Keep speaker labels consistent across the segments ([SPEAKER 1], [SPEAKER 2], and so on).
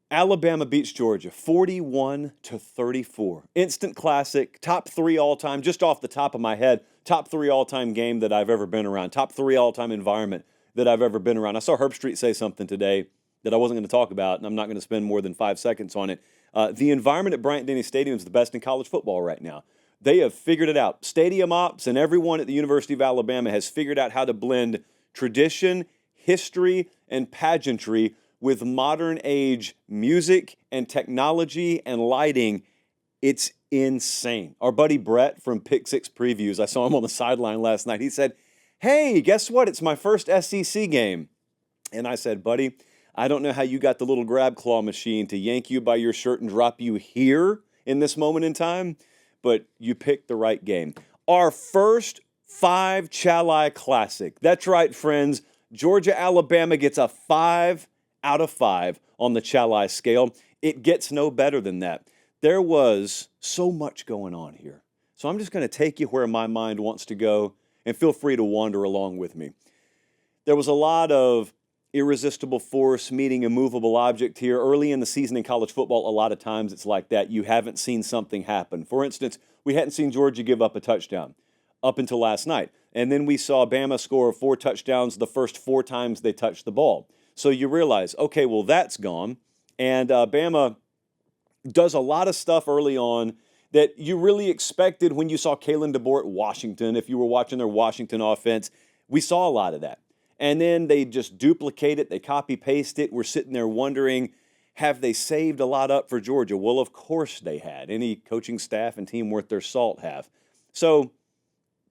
[SPEAKER 1] Alabama beats Georgia 41-34. Instant classic, top 3 all-time, just off the top of my head, top 3 all-time game that I've ever been around, top 3 all-time environment that I've ever been around. I saw Herb Street say something today that I wasn't going to talk about, and I'm not going to spend more than 5 seconds on it. The environment at Bryant-Denny Stadium is the best in college football right now. They have figured it out. Stadium ops and everyone at the University of Alabama has figured out how to blend tradition, history, and pageantry with modern age music and technology and lighting. It's insane. Our buddy Brett from Pick Six Previews, I saw him on the sideline last night. He said, "Hey, guess what? It's my first SEC game." And I said, "Buddy, I don't know how you got the little grab claw machine to yank you by your shirt and drop you here in this moment in time, but you picked the right game." Our first 5 Chalai Classic. That's right, friends. Georgia-Alabama gets a 5 out of 5 on the Chalai scale. It gets no better than that. There was so much going on here. So I'm just going to take you where my mind wants to go, and feel free to wander along with me. There was a lot of irresistible force meeting a movable object here. Early in the season in college football, a lot of times it's like that. You haven't seen something happen. For instance, we hadn't seen Georgia give up a touchdown up until last night. And then we saw Bama score 4 touchdowns the first 4 times they touched the ball. So you realize, okay, well, that's gone. And Bama does a lot of stuff early on that you really expected when you saw Kalen DeBoer at Washington. If you were watching their Washington offense, we saw a lot of that. And then they just duplicate it. They copy-paste it. We're sitting there wondering, have they saved a lot up for Georgia? Well, of course they had. Any coaching staff and team worth their salt have. So,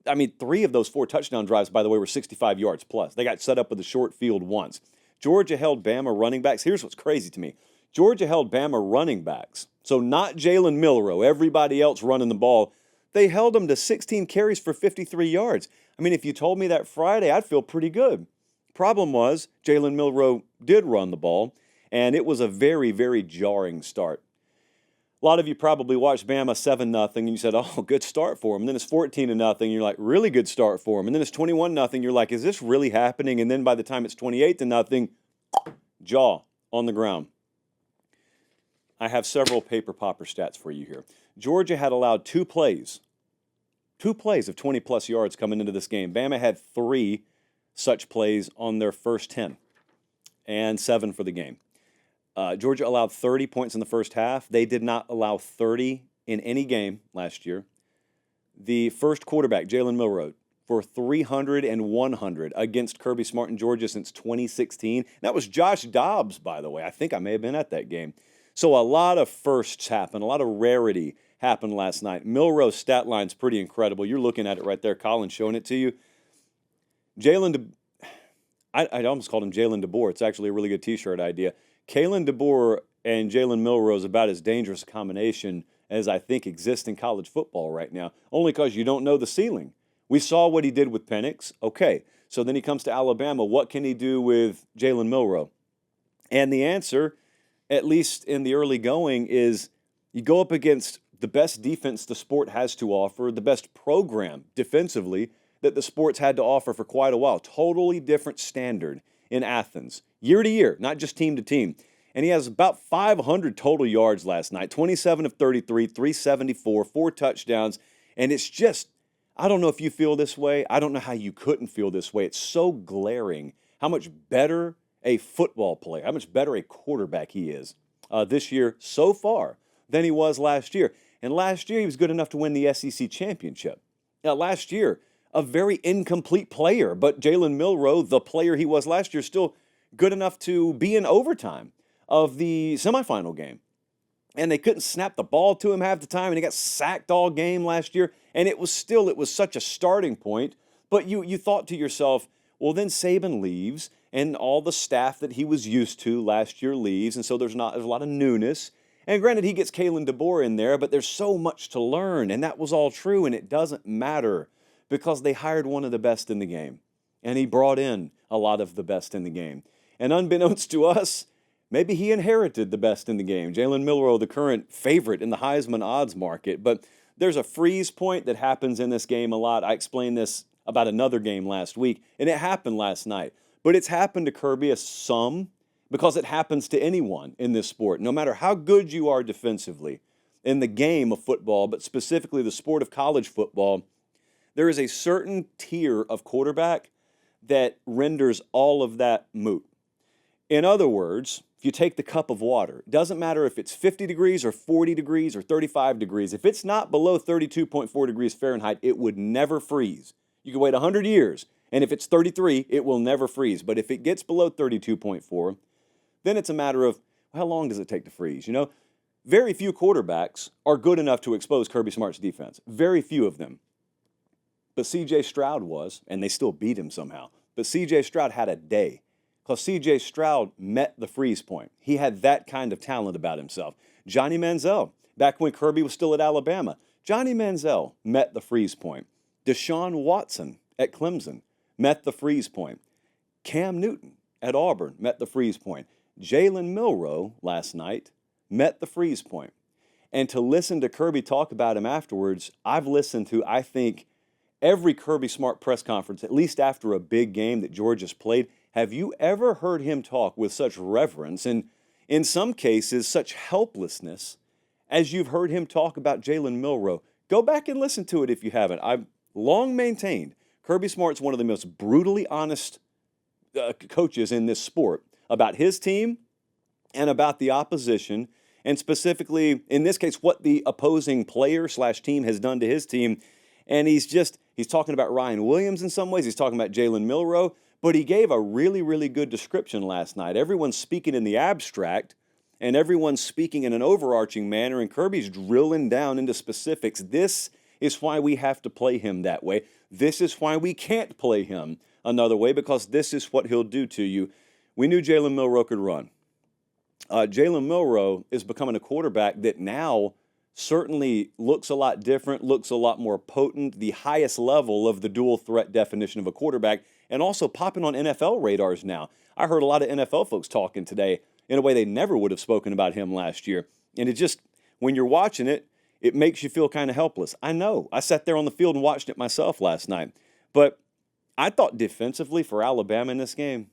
[SPEAKER 1] 3 of those 4 touchdown drives, by the way, were 65 yards plus. They got set up with a short field once. Georgia held Bama running backs. Here's what's crazy to me. Georgia held Bama running backs. So not Jalen Milroe, everybody else running the ball. They held them to 16 carries for 53 yards. If you told me that Friday, I'd feel pretty good. Problem was, Jalen Milroe did run the ball, and it was a very, very jarring start. A lot of you probably watched Bama 7-0, and you said, oh, good start for them. And then it's 14-0, you're like, really good start for them. And then it's 21-0, you're like, is this really happening? And then by the time it's 28-0, jaw on the ground. I have several paper popper stats for you here. Georgia had allowed 2 plays of 20-plus yards coming into this game. Bama had 3 such plays on their first 10, and 7 for the game. Georgia allowed 30 points in the first half. They did not allow 30 in any game last year. The first quarterback, Jalen Milroe, for 300 and 100 against Kirby Smart in Georgia since 2016. That was Josh Dobbs, by the way. I think I may have been at that game. So a lot of firsts happened, a lot of rarity happened last night. Milroe's stat line's pretty incredible. You're looking at it right there, Colin, showing it to you. I almost called him Jalen DeBoer. It's actually a really good T-shirt idea. Kalen DeBoer and Jalen Milroe is about as dangerous a combination as I think exists in college football right now, only because you don't know the ceiling. We saw what he did with Penix. Okay, so then he comes to Alabama. What can he do with Jalen Milroe? And the answer, at least in the early going, is you go up against the best defense the sport has to offer, the best program defensively that the sport's had to offer for quite a while. Totally different standard in Athens, year to year, not just team to team. And he has about 500 total yards last night, 27 of 33, 374, 4 touchdowns. And it's just, I don't know if you feel this way. I don't know how you couldn't feel this way. It's so glaring how much better a football player, how much better a quarterback he is this year so far than he was last year. And last year, he was good enough to win the SEC championship. Now, last year, a very incomplete player, but Jalen Milroe, the player he was last year, still good enough to be in overtime of the semifinal game. And they couldn't snap the ball to him half the time, and he got sacked all game last year. And it was such a starting point. But you thought to yourself, well, then Saban leaves, and all the staff that he was used to last year leaves, and so there's a lot of newness. And granted, he gets Kalen DeBoer in there, but there's so much to learn, and that was all true, and it doesn't matter because they hired one of the best in the game, and he brought in a lot of the best in the game. And unbeknownst to us, maybe he inherited the best in the game. Jalen Milroe, the current favorite in the Heisman odds market, but there's a freeze point that happens in this game a lot. I explained this about another game last week, and it happened last night. But it's happened to Kirby some, because it happens to anyone in this sport. No matter how good you are defensively in the game of football, but specifically the sport of college football, there is a certain tier of quarterback that renders all of that moot. In other words, if you take the cup of water, it doesn't matter if it's 50 degrees or 40 degrees or 35 degrees. If it's not below 32.4 degrees Fahrenheit, it would never freeze. You can wait 100 years, and if it's 33, it will never freeze. But if it gets below 32.4, then it's a matter of how long does it take to freeze? Very few quarterbacks are good enough to expose Kirby Smart's defense. Very few of them. But C.J. Stroud was, and they still beat him somehow. But C.J. Stroud had a day. Because C.J. Stroud met the freeze point. He had that kind of talent about himself. Johnny Manziel, back when Kirby was still at Alabama, Johnny Manziel met the freeze point. Deshaun Watson at Clemson met the freeze point. Cam Newton at Auburn met the freeze point. Jalen Milroe last night met the freeze point. And to listen to Kirby talk about him afterwards, I've listened to, I think, every Kirby Smart press conference, at least after a big game that Georgia's played. Have you ever heard him talk with such reverence and, in some cases, such helplessness as you've heard him talk about Jalen Milroe? Go back and listen to it if you haven't. I've long maintained Kirby Smart's one of the most brutally honest coaches in this sport about his team and about the opposition, and specifically, in this case, what the opposing player/team has done to his team. And he's talking about Ryan Williams in some ways. He's talking about Jalen Milroe. But he gave a really, really good description last night. Everyone's speaking in the abstract, and everyone's speaking in an overarching manner, and Kirby's drilling down into specifics. This is why we have to play him that way. This is why we can't play him another way, because this is what he'll do to you. We knew Jalen Milroe could run. Jalen Milroe is becoming a quarterback that now certainly looks a lot different, looks a lot more potent, the highest level of the dual threat definition of a quarterback, and also popping on NFL radars now. I heard a lot of NFL folks talking today in a way they never would have spoken about him last year. And it just, when you're watching it, it makes you feel kind of helpless. I know. I sat there on the field and watched it myself last night. But I thought defensively for Alabama in this game,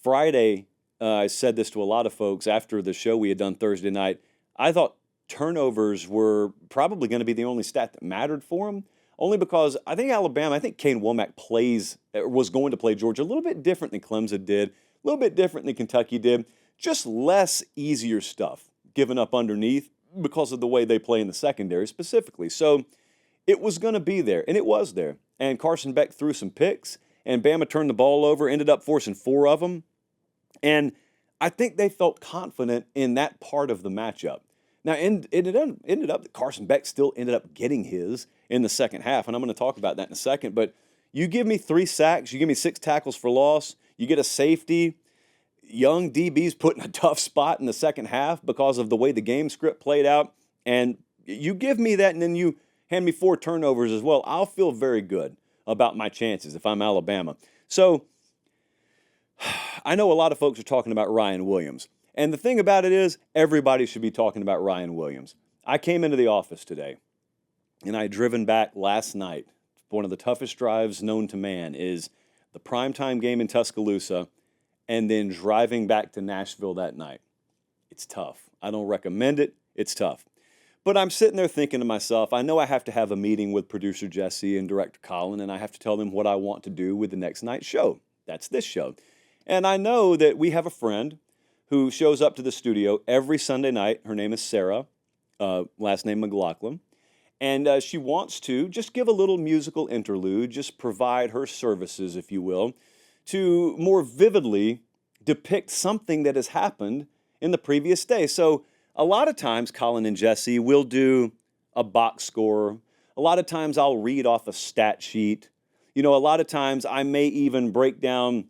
[SPEAKER 1] Friday, I said this to a lot of folks after the show we had done Thursday night, I thought turnovers were probably going to be the only stat that mattered for them. Only because I think Kane Womack was going to play Georgia a little bit different than Clemson did, a little bit different than Kentucky did, just less easier stuff given up underneath because of the way they play in the secondary specifically. So it was going to be there, and it was there. And Carson Beck threw some picks, and Bama turned the ball over, ended up forcing 4 of them. And I think they felt confident in that part of the matchup. Now, it ended up that Carson Beck still ended up getting his in the second half, and I'm going to talk about that in a second. But you give me 3 sacks, you give me 6 tackles for loss, you get a safety, young DBs put in a tough spot in the second half because of the way the game script played out, and you give me that and then you hand me 4 turnovers as well, I'll feel very good about my chances if I'm Alabama. So I know a lot of folks are talking about Ryan Williams. And the thing about it is, everybody should be talking about Ryan Williams. I came into the office today, and I had driven back last night. One of the toughest drives known to man is the primetime game in Tuscaloosa and then driving back to Nashville that night. It's tough. I don't recommend it. It's tough. But I'm sitting there thinking to myself, I know I have to have a meeting with producer Jesse and director Colin, and I have to tell them what I want to do with the next night's show. That's this show. And I know that we have a friend who shows up to the studio every Sunday night. Her name is Sarah, last name McLaughlin. And she wants to just give a little musical interlude, just provide her services, if you will, to more vividly depict something that has happened in the previous day. So a lot of times, Colin and Jesse will do a box score. A lot of times I'll read off a stat sheet. A lot of times I may even break down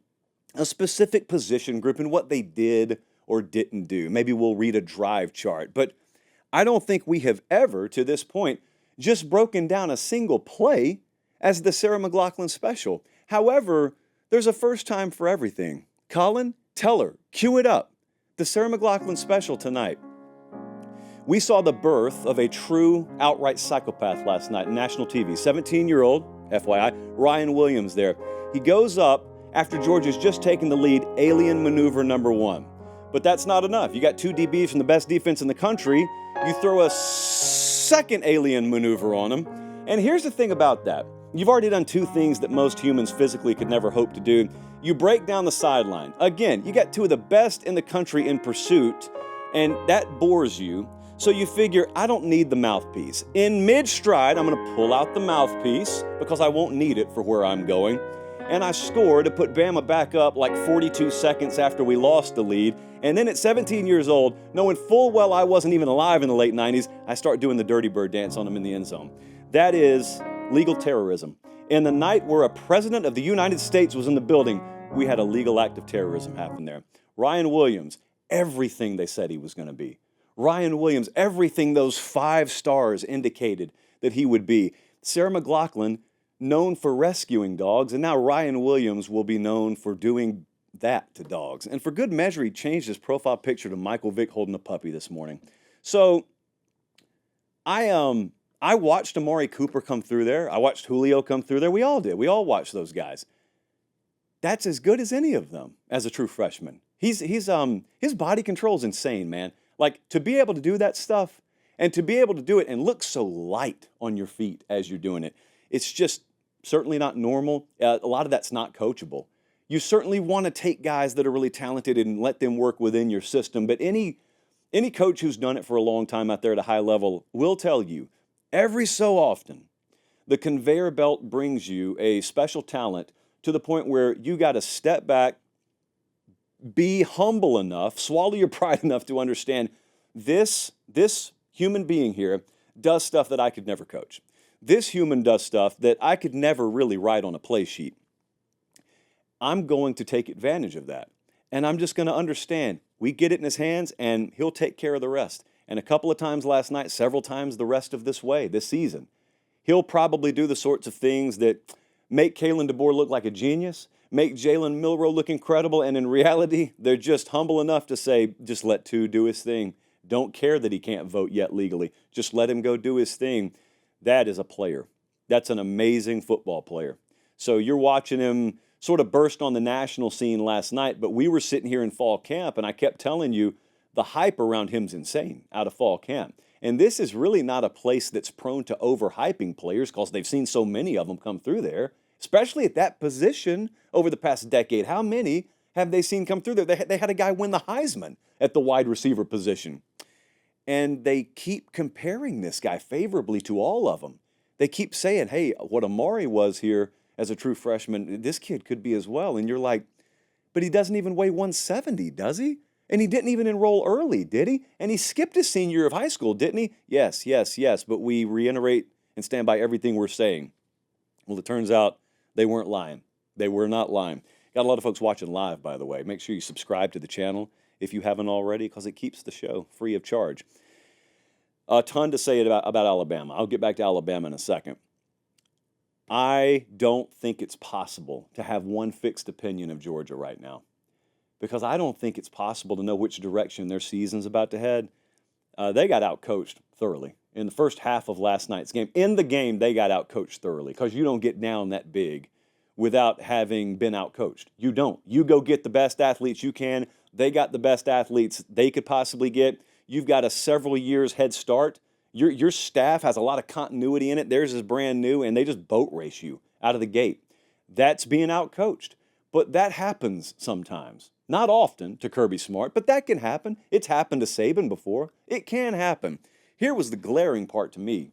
[SPEAKER 1] a specific position group and what they did or didn't do. Maybe we'll read a drive chart. But I don't think we have ever, to this point, just broken down a single play as the Sarah McLaughlin special. However, there's a first time for everything. Colin, tell her, cue it up. The Sarah McLaughlin special tonight. We saw the birth of a true outright psychopath last night on national TV. 17-year-old, FYI, Ryan Williams there. He goes up after Georgia's just taken the lead, alien maneuver number 1. But that's not enough. You got 2 DBs from the best defense in the country. You throw a second alien maneuver on them. And here's the thing about that. You've already done 2 things that most humans physically could never hope to do. You break down the sideline. Again, you got 2 of the best in the country in pursuit, and that bores you. So you figure, I don't need the mouthpiece. In mid-stride, I'm going to pull out the mouthpiece because I won't need it for where I'm going. And I score to put Bama back up like 42 seconds after we lost the lead. And then at 17 years old, knowing full well I wasn't even alive in the late 90s, I start doing the Dirty Bird dance on them in the end zone. That is legal terrorism. In the night where a president of the United States was in the building, we had a legal act of terrorism happen there. Ryan Williams, everything they said he was going to be. Ryan Williams, everything those 5 stars indicated that he would be. Sarah McLachlan, known for rescuing dogs, and now Ryan Williams will be known for doing that to dogs. And for good measure, he changed his profile picture to Michael Vick holding a puppy this morning. So I watched Amari Cooper come through there. I watched Julio come through there. We all did. We all watched those guys. That's as good as any of them as a true freshman. His body control is insane, man. Like, to be able to do that stuff and to be able to do it and look so light on your feet as you're doing it, it's just certainly not normal. A lot of that's not coachable. You certainly want to take guys that are really talented and let them work within your system. But any coach who's done it for a long time out there at a high level will tell you, every so often, the conveyor belt brings you a special talent to the point where you got to step back, be humble enough, swallow your pride enough to understand this human being here does stuff that I could never coach. This human does stuff that I could never really write on a play sheet. I'm going to take advantage of that. And I'm just going to understand. We get it in his hands, and he'll take care of the rest. And a couple of times last night, several times the rest of this season, he'll probably do the sorts of things that make Kalen DeBoer look like a genius, make Jalen Milroe look incredible, and in reality, they're just humble enough to say, just let Tu do his thing. Don't care that he can't vote yet legally. Just let him go do his thing. That is a player. That's an amazing football player. So you're watching him sort of burst on the national scene last night, but we were sitting here in fall camp, and I kept telling you the hype around him's insane out of fall camp. And this is really not a place that's prone to overhyping players because they've seen so many of them come through there, especially at that position over the past decade. How many have they seen come through there? They had a guy win the Heisman at the wide receiver position. And they keep comparing this guy favorably to all of them. They keep saying, hey, what Amari was here as a true freshman, this kid could be as well. And you're like, but he doesn't even weigh 170, does he? And he didn't even enroll early, did he? And he skipped his senior year of high school, didn't he? Yes. But we reiterate and stand by everything we're saying. Well, it turns out they weren't lying. They were not lying. Got a lot of folks watching live, by the way. Make sure you subscribe to the channel if you haven't already, because it keeps the show free of charge. A ton to say about Alabama. I'll get back to Alabama in a second. I don't think it's possible to have one fixed opinion of Georgia right now, because I don't think it's possible to know which direction their season's about to head. They got outcoached thoroughly in the first half of last night's game. In the game, they got outcoached thoroughly, because you don't get down that big without having been outcoached. You don't. You go get the best athletes you can. They got the best athletes they could possibly get. You've got a several years head start. Your staff has a lot of continuity in it. Theirs is brand new, and they just boat race you out of the gate. That's being outcoached. But that happens sometimes. Not often to Kirby Smart, but that can happen. It's happened to Saban before. It can happen. Here was the glaring part to me,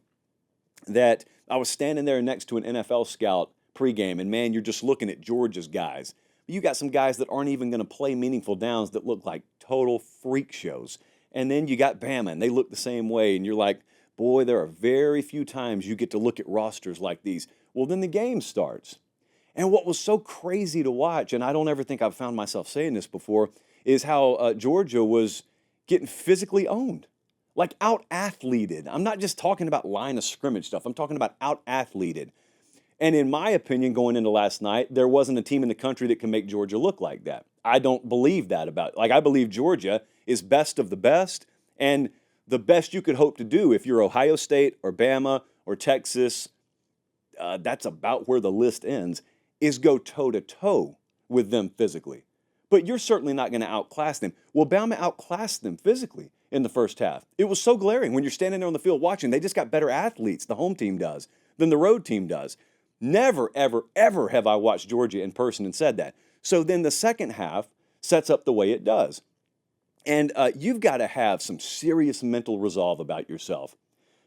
[SPEAKER 1] that I was standing there next to an NFL scout pregame, and man, you're just looking at Georgia's guys. You got some guys that aren't even going to play meaningful downs that look like total freak shows. And then you got Bama, and they look the same way, and you're like, boy, there are very few times you get to look at rosters like these. Well, then the game starts. And what was so crazy to watch, and I don't ever think I've found myself saying this before, is how Georgia was getting physically owned, like out-athleted. I'm not just talking about line of scrimmage stuff. I'm talking about out-athleted. And in my opinion, going into last night, there wasn't a team in the country that can make Georgia look like that. I don't believe that about, like, I believe Georgia is best of the best, and the best you could hope to do if you're Ohio State or Bama or Texas, that's about where the list ends, is go toe-to-toe with them physically. but you're certainly not going to outclass them. Well, Bama outclassed them physically in the first half. It was so glaring when you're standing there on the field watching. They just got better athletes, the home team does, than the road team does. Never, ever, ever have I watched Georgia in person and said that. So then the second half sets up the way it does. And you've got to have some serious mental resolve about yourself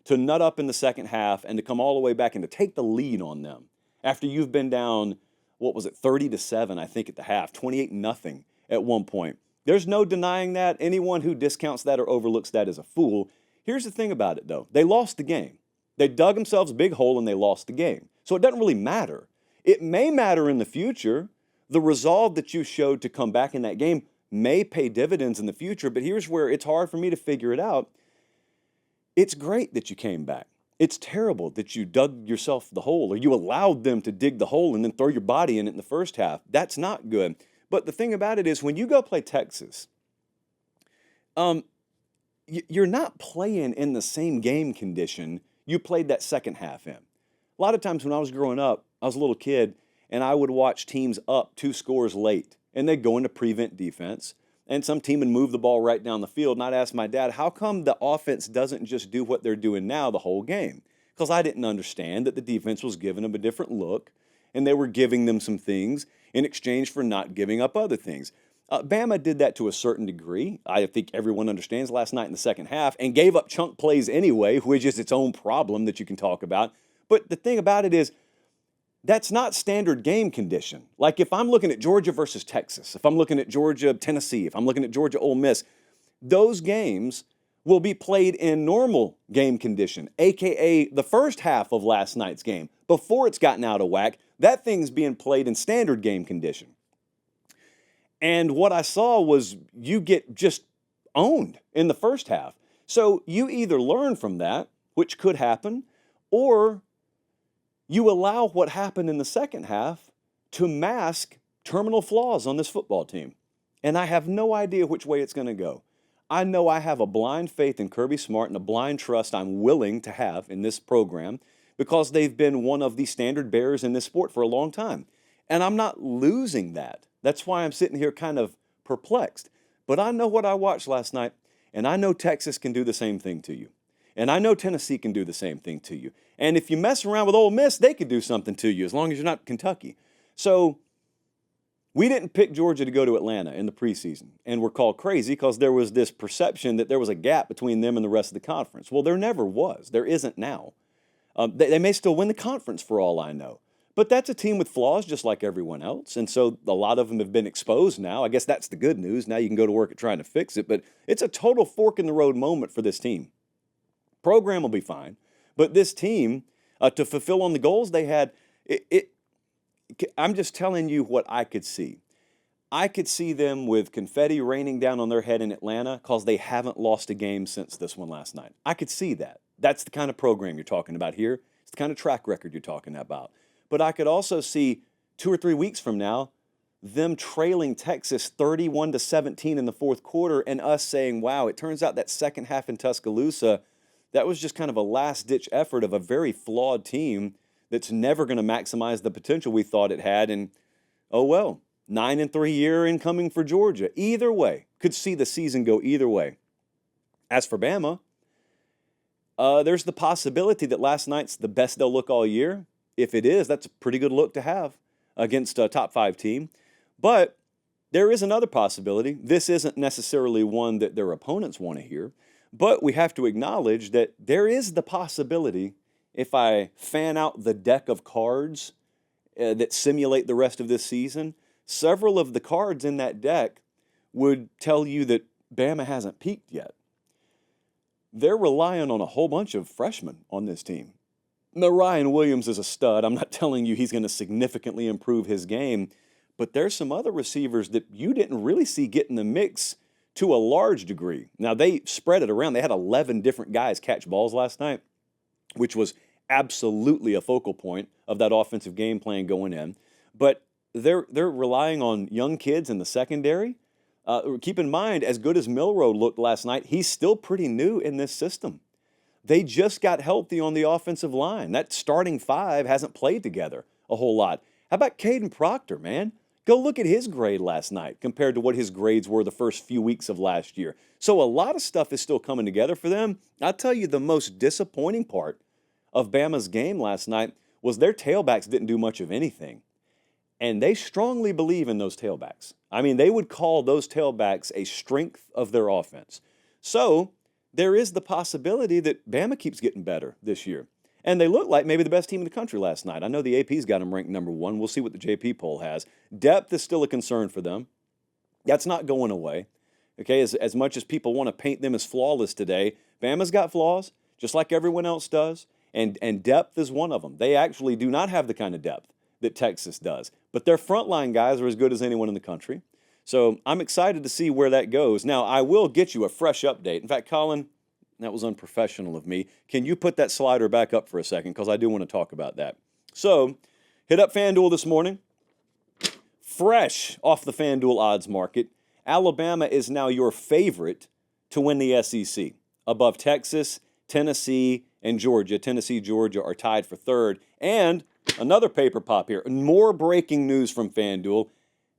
[SPEAKER 1] to nut up in the second half and to come all the way back and to take the lead on them after you've been down, 30-7, I think, at the half, 28-0 at one point. There's no denying that. Anyone who discounts that or overlooks that is a fool. Here's the thing about it, though. They lost the game. They dug themselves a big hole and they lost the game. So it doesn't really matter. It may matter in the future. The resolve that you showed to come back in that game may pay dividends in the future, but here's where it's hard for me to figure it out. It's great that you came back. It's terrible that you dug yourself the hole or you allowed them to dig the hole and then throw your body in it in the first half. That's not good. But the thing about it is when you go play Texas, you're not playing in the same game condition you played that second half in. A lot of times when I was growing up, I was a little kid, and I would watch teams up 2 scores late, and they'd go into prevent defense, and some team would move the ball right down the field, and I'd ask my dad, how come the offense doesn't just do what they're doing now the whole game? Because I didn't understand that the defense was giving them a different look, and they were giving them some things in exchange for not giving up other things. Bama did that to a certain degree. I think everyone understands last night in the second half and gave up chunk plays anyway, which is its own problem that you can talk about. But the thing about it is that's not standard game condition. Like if I'm looking at Georgia versus Texas, if I'm looking at Georgia, Tennessee, if I'm looking at Georgia, Ole Miss, those games will be played in normal game condition, a.k.a. the first half of last night's game. Before it's gotten out of whack, that thing's being played in standard game condition. And what I saw was you get just owned in the first half. So you either learn from that, which could happen, or you allow what happened in the second half to mask terminal flaws on this football team. And I have no idea which way it's going to go. I know I have a blind faith in Kirby Smart and a blind trust I'm willing to have in this program because they've been one of the standard bearers in this sport for a long time. And I'm not losing that. That's why I'm sitting here kind of perplexed. But I know what I watched last night, and I know Texas can do the same thing to you. And I know Tennessee can do the same thing to you. And if you mess around with Ole Miss, they could do something to you as long as you're not Kentucky. So we didn't pick Georgia to go to Atlanta in the preseason, and we're called crazy because there was this perception that there was a gap between them and the rest of the conference. Well, there never was. There isn't now. They may still win the conference for all I know. But that's a team with flaws just like everyone else. And so a lot of them have been exposed now. I guess that's the good news. Now you can go to work at trying to fix it. But it's a total fork in the road moment for this team. Program will be fine. But this team, to fulfill on the goals they had, I'm just telling you what I could see. I could see them with confetti raining down on their head in Atlanta because they haven't lost a game since this one last night. I could see that. That's the kind of program you're talking about here. It's the kind of track record you're talking about. But I could also see 2 or 3 weeks from now, them trailing Texas 31-17 in the fourth quarter and us saying, wow, it turns out that second half in Tuscaloosa, that was just kind of a last-ditch effort of a very flawed team that's never going to maximize the potential we thought it had. And, oh, well, 9-3 year incoming for Georgia. Either way, could see the season go either way. As for Bama, there's the possibility that last night's the best they'll look all year. If it is, that's a pretty good look to have against a top 5 team. But there is another possibility. This isn't necessarily one that their opponents want to hear, but we have to acknowledge that there is the possibility, if I fan out the deck of cards that simulate the rest of this season, several of the cards in that deck would tell you that Bama hasn't peaked yet. They're relying on a whole bunch of freshmen on this team. Now, Ryan Williams is a stud. I'm not telling you he's going to significantly improve his game, but there's some other receivers that you didn't really see get in the mix to a large degree. Now, they spread it around. They had 11 different guys catch balls last night, which was absolutely a focal point of that offensive game plan going in. But they're relying on young kids in the secondary. Keep in mind, as good as Milroe looked last night, he's still pretty new in this system. They just got healthy on the offensive line. That starting 5 hasn't played together a whole lot. How about Caden Proctor, man? Go look at his grade last night compared to what his grades were the first few weeks of last year. So a lot of stuff is still coming together for them. I'll tell you the most disappointing part of Bama's game last night was their tailbacks didn't do much of anything. And they strongly believe in those tailbacks. I mean, they would call those tailbacks a strength of their offense. So there is the possibility that Bama keeps getting better this year. And they look like maybe the best team in the country last night. I know the AP's got them ranked number 1. We'll see what the JP poll has. Depth is still a concern for them. That's not going away. Okay, as much as people want to paint them as flawless today, Bama's got flaws, just like everyone else does, and depth is one of them. They actually do not have the kind of depth that Texas does. But their frontline guys are as good as anyone in the country. So I'm excited to see where that goes. Now, I will get you a fresh update. In fact, Colin, that was unprofessional of me. Can you put that slider back up for a second? Because I do want to talk about that. So, hit up FanDuel this morning. Fresh off the FanDuel odds market, Alabama is now your favorite to win the SEC. Above Texas, Tennessee, and Georgia. Tennessee, Georgia are tied for third. And another paper pop here. More breaking news from FanDuel.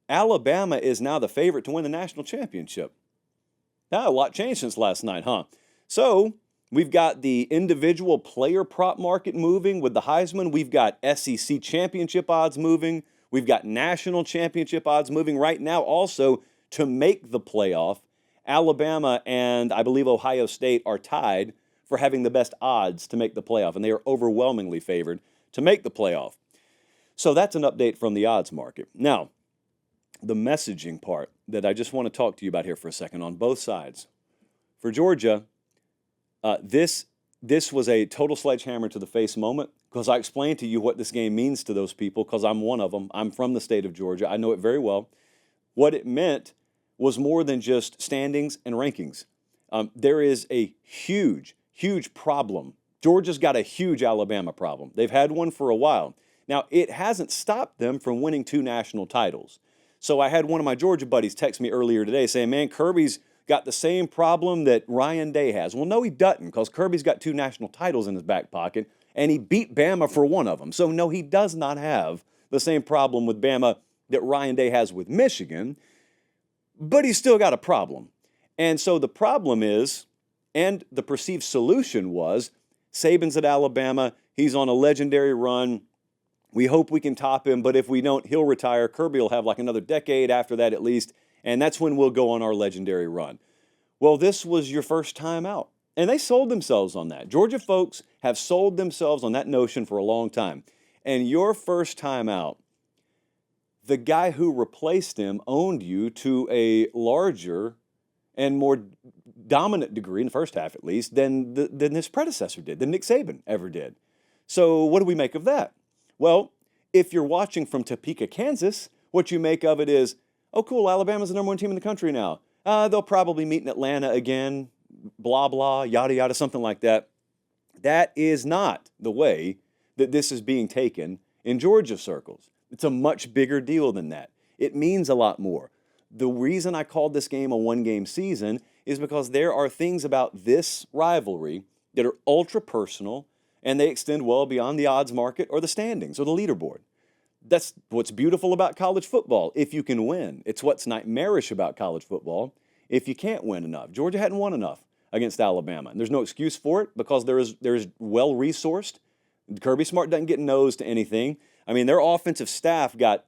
[SPEAKER 1] Alabama is now the favorite to win the national championship. Now, a lot changed since last night, huh? So, we've got the individual player prop market moving with the Heisman. We've got SEC championship odds moving. We've got national championship odds moving right now. Also, to make the playoff, Alabama and I believe Ohio State are tied for having the best odds to make the playoff, and they are overwhelmingly favored to make the playoff. So that's an update from the odds market. Now, the messaging part that I just want to talk to you about here for a second on both sides. For Georgia, this was a total sledgehammer to the face moment because I explained to you what this game means to those people because I'm one of them. I'm from the state of Georgia. I know it very well. What it meant was more than just standings and rankings. There is a huge, huge problem. Georgia's got a huge Alabama problem. They've had one for a while. Now, it hasn't stopped them from winning 2 national titles. So I had one of my Georgia buddies text me earlier today saying, man, Kirby's got the same problem that Ryan Day has. Well, no, he doesn't, because Kirby's got 2 national titles in his back pocket, and he beat Bama for one of them. So, no, he does not have the same problem with Bama that Ryan Day has with Michigan, but he's still got a problem. And so the problem is, and the perceived solution was, Saban's at Alabama. He's on a legendary run. We hope we can top him, but if we don't, he'll retire. Kirby will have like another decade after that at least, and that's when we'll go on our legendary run. Well, this was your first time out, and they sold themselves on that. Georgia folks have sold themselves on that notion for a long time. And your first time out, the guy who replaced him owned you to a larger and more dominant degree, in the first half at least, than his predecessor did, than Nick Saban ever did. So what do we make of that? Well, if you're watching from Topeka, Kansas, what you make of it is, oh, cool, Alabama's the number 1 team in the country now. They'll probably meet in Atlanta again, blah, blah, yada, yada, something like that. That is not the way that this is being taken in Georgia circles. It's a much bigger deal than that. It means a lot more. The reason I called this game a 1-game season is because there are things about this rivalry that are ultra personal, and they extend well beyond the odds market or the standings or the leaderboard. That's what's beautiful about college football, if you can win. It's what's nightmarish about college football if you can't win enough. Georgia hadn't won enough against Alabama, and there's no excuse for it because there's well-resourced. Kirby Smart doesn't get nose to anything. I mean, their offensive staff got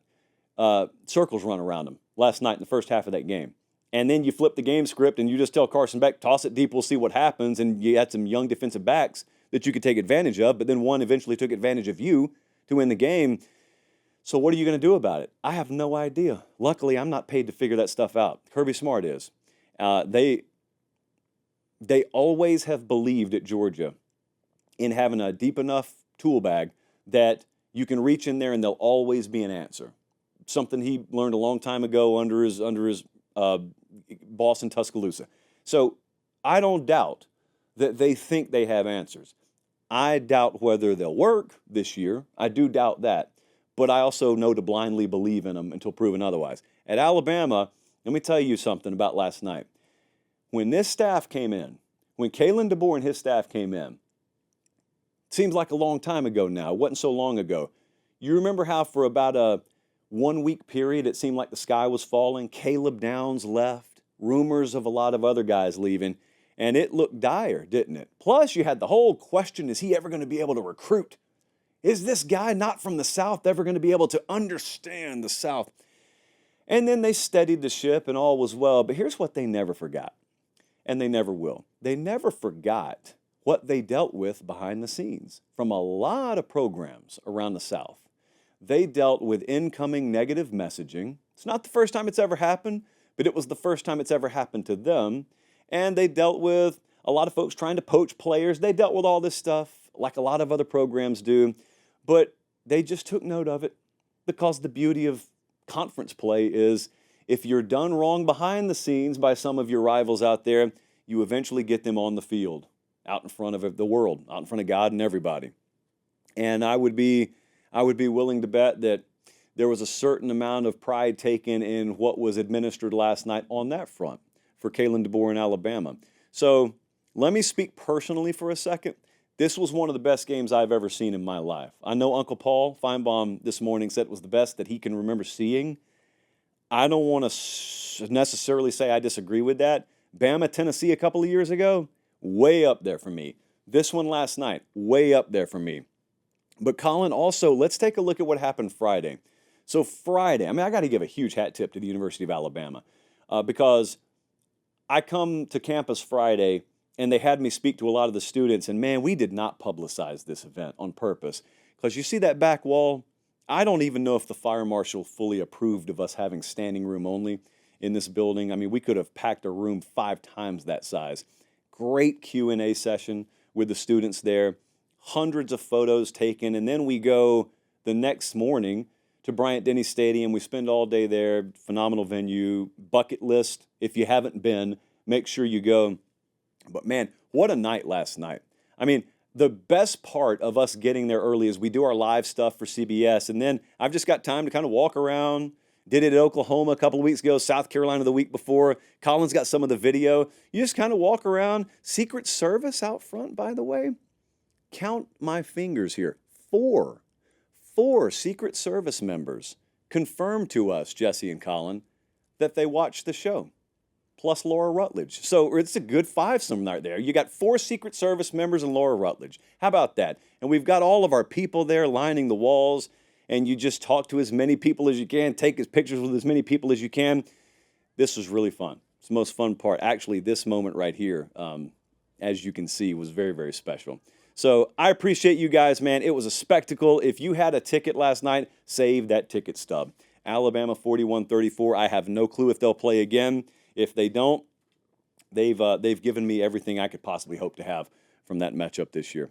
[SPEAKER 1] circles run around them last night in the first half of that game. And then you flip the game script and you just tell Carson Beck, toss it deep, we'll see what happens. And you had some young defensive backs that you could take advantage of, but then one eventually took advantage of you to win the game. So what are you going to do about it? I have no idea. Luckily, I'm not paid to figure that stuff out. Kirby Smart is. They always have believed at Georgia in having a deep enough tool bag that you can reach in there and there'll always be an answer. Something he learned a long time ago under his boss in Tuscaloosa. So I don't doubt that they think they have answers. I doubt whether they'll work this year. I do doubt that. But I also know to blindly believe in them until proven otherwise. At Alabama, let me tell you something about last night. When this staff came in, when Kalen DeBoer and his staff came in, it seems like a long time ago now. It wasn't so long ago. You remember how for about 1 week period, it seemed like the sky was falling. Caleb Downs left, rumors of a lot of other guys leaving, and it looked dire, didn't it? Plus, you had the whole question, is he ever going to be able to recruit? Is this guy not from the South ever going to be able to understand the South? And then they steadied the ship and all was well. But here's what they never forgot, and they never will. They never forgot what they dealt with behind the scenes from a lot of programs around the South. They dealt with incoming negative messaging. It's not the first time it's ever happened, but it was the first time it's ever happened to them. And they dealt with a lot of folks trying to poach players. They dealt with all this stuff like a lot of other programs do, but they just took note of it because the beauty of conference play is if you're done wrong behind the scenes by some of your rivals out there, you eventually get them on the field, out in front of the world, out in front of God and everybody. And I would be willing to bet that there was a certain amount of pride taken in what was administered last night on that front for Kalen DeBoer in Alabama. So let me speak personally for a second. This was one of the best games I've ever seen in my life. I know Uncle Paul Feinbaum this morning said it was the best that he can remember seeing. I don't want to necessarily say I disagree with that. Bama, Tennessee a couple of years ago, way up there for me. This one last night, way up there for me. But Colin, also, let's take a look at what happened Friday. So Friday, I got to give a huge hat tip to the University of Alabama because I come to campus Friday and they had me speak to a lot of the students, and man, we did not publicize this event on purpose. Because you see that back wall? I don't even know if the fire marshal fully approved of us having standing room only in this building. I mean, we could have packed a room 5 times that size. Great Q&A session with the students there. Hundreds of photos taken, and then we go the next morning to Bryant-Denny Stadium. We spend all day there. Phenomenal venue. Bucket list. If you haven't been, make sure you go. But man, what a night last night. I mean, the best part of us getting there early is we do our live stuff for CBS, and then I've just got time to kind of walk around. Did it at Oklahoma a couple of weeks ago, South Carolina the week before. Colin's got some of the video. You just kind of walk around. Secret Service out front, by the way. Count my fingers here. 4 Secret Service members confirmed to us, Jesse and Colin, that they watched the show, plus Laura Rutledge. So it's a good 5-some right there. You got 4 Secret Service members and Laura Rutledge. How about that? And we've got all of our people there lining the walls, and you just talk to as many people as you can, take pictures with as many people as you can. This was really fun. It's the most fun part. Actually, this moment right here, as you can see, was very, very special. So I appreciate you guys, man. It was a spectacle. If you had a ticket last night, save that ticket stub. Alabama 41-34. I have no clue if they'll play again. If they don't, they've given me everything I could possibly hope to have from that matchup this year.